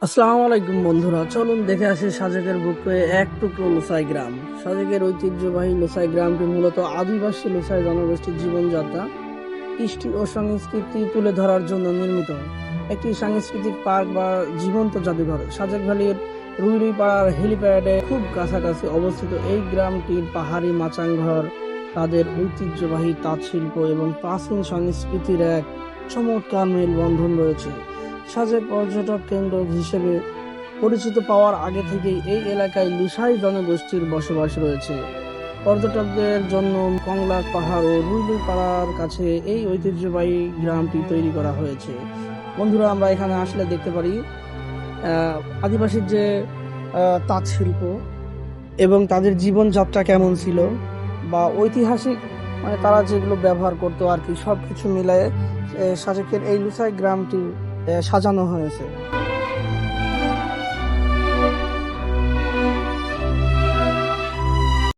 আসসালামু আলাইকুম বন্ধুরা, চলুন দেখে আসি সাজেকের বুকে এক টুকরো লুসাই গ্রাম। সাজেকের ঐতিহ্যবাহী লুসাই গ্রামটি মূলত আদিবাসী লুসাই জনগোষ্ঠীর জীবনযাত্রা, কৃষ্টি ও সংস্কৃতি তুলে ধরার জন্য নির্মিত একটি সাংস্কৃতিক পার্ক বা জীবন্ত জাদুঘর। সাজেক ভ্যালির রুইরুইপাড়ার হেলিপ্যাডে খুব কাছাকাছি অবস্থিত এই গ্রামটির পাহাড়ি মাচাংঘর তাদের ঐতিহ্যবাহী তাঁত শিল্প এবং প্রাচীন সংস্কৃতির এক চমৎকার মেলবন্ধন রয়েছে। সাজেক পর্যটক কেন্দ্র হিসেবে পরিচিত পাওয়ার আগে থেকেই এই এলাকায় লুসাই জনগোষ্ঠীর বসবাস রয়েছে। পর্যটকদের জন্য কংলাক পাহাড় ও রুইলুই পাড়ার কাছে এই ঐতিহ্যবাহী গ্রামটি তৈরি করা হয়েছে। বন্ধুরা, আমরা এখানে আসলে দেখতে পারি আদিবাসীর যে তাঁত শিল্প এবং তাদের জীবনযাত্রা কেমন ছিল, বা ঐতিহাসিক মানে তারা যেগুলো ব্যবহার করতো আর কি, সবকিছু মিলায়ে সাজেকের এই লুসাই গ্রামটি সাজানো হয়েছে।